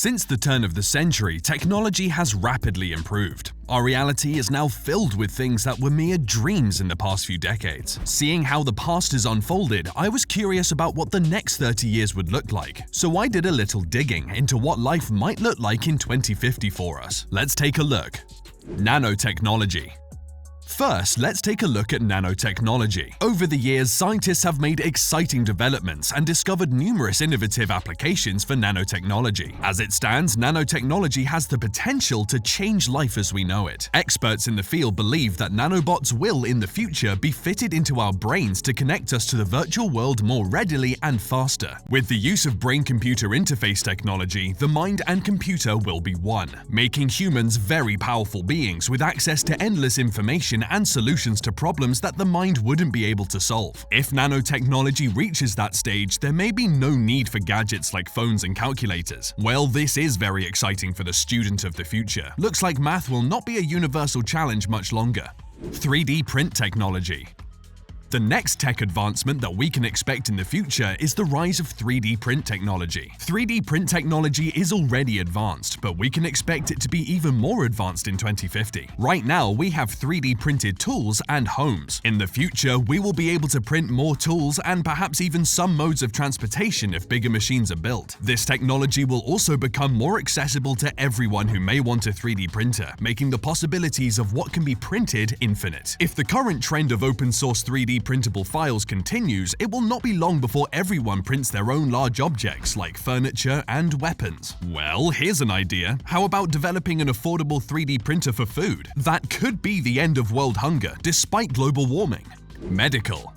Since the turn of the century, technology has rapidly improved. Our reality is now filled with things that were mere dreams in the past few decades. Seeing how the past has unfolded, I was curious about what the next 30 years would look like. So I did a little digging into what life might look like in 2050 for us. Let's take a look. Nanotechnology. First, let's take a look at nanotechnology. Over the years, scientists have made exciting developments and discovered numerous innovative applications for nanotechnology. As it stands, nanotechnology has the potential to change life as we know it. Experts in the field believe that nanobots will, in the future, be fitted into our brains to connect us to the virtual world more readily and faster. With the use of brain-computer interface technology, the mind and computer will be one, making humans very powerful beings with access to endless information and solutions to problems that the mind wouldn't be able to solve. If nanotechnology reaches that stage, there may be no need for gadgets like phones and calculators. Well, this is very exciting for the student of the future. Looks like math will not be a universal challenge much longer. 3D print technology. The next tech advancement that we can expect in the future is the rise of 3D print technology. 3D print technology is already advanced, but we can expect it to be even more advanced in 2050. Right now, we have 3D printed tools and homes. In the future, we will be able to print more tools and perhaps even some modes of transportation if bigger machines are built. This technology will also become more accessible to everyone who may want a 3D printer, making the possibilities of what can be printed infinite. If the current trend of open source 3D printable files continues, it will not be long before everyone prints their own large objects like furniture and weapons. Well, here's an idea. How about developing an affordable 3D printer for food? That could be the end of world hunger despite global warming. Medical.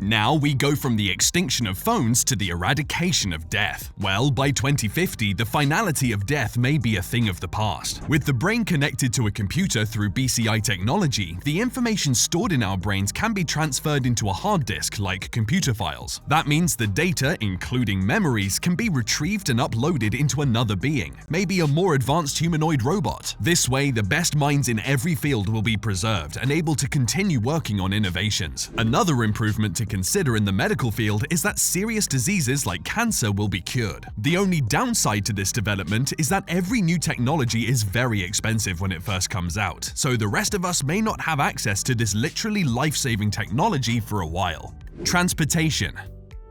Now we go from the extinction of phones to the eradication of death. Well, by 2050, the finality of death may be a thing of the past. With the brain connected to a computer through BCI technology, the information stored in our brains can be transferred into a hard disk like computer files. That means the data, including memories, can be retrieved and uploaded into another being, maybe a more advanced humanoid robot. This way, the best minds in every field will be preserved and able to continue working on innovations. Another improvement to consider in the medical field is that serious diseases like cancer will be cured. The only downside to this development is that every new technology is very expensive when it first comes out, so the rest of us may not have access to this literally life-saving technology for a while. Transportation.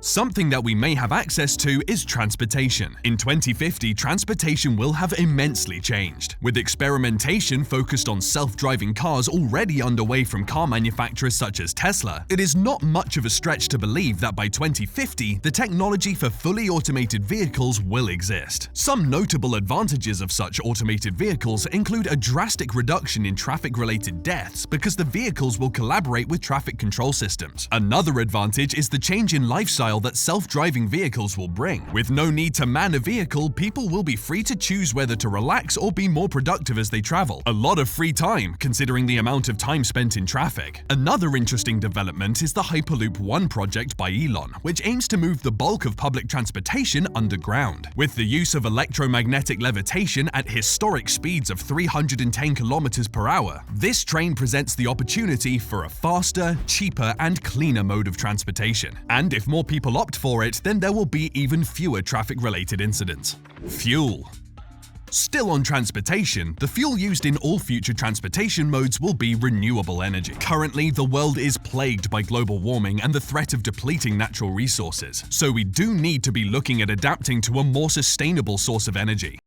Something that we may have access to is transportation. In 2050, transportation will have immensely changed. With experimentation focused on self-driving cars already underway from car manufacturers such as Tesla, it is not much of a stretch to believe that by 2050, the technology for fully automated vehicles will exist. Some notable advantages of such automated vehicles include a drastic reduction in traffic-related deaths because the vehicles will collaborate with traffic control systems. Another advantage is the change in lifestyle that self-driving vehicles will bring. With no need to man a vehicle, people will be free to choose whether to relax or be more productive as they travel. A lot of free time, considering the amount of time spent in traffic. Another interesting development is the Hyperloop One project by Elon, which aims to move the bulk of public transportation underground. With the use of electromagnetic levitation at historic speeds of 310 kilometers per hour, this train presents the opportunity for a faster, cheaper, and cleaner mode of transportation. And if more people opt for it, then there will be even fewer traffic-related incidents. Fuel. Still on transportation, the fuel used in all future transportation modes will be renewable energy. Currently, the world is plagued by global warming and the threat of depleting natural resources, so we do need to be looking at adapting to a more sustainable source of energy.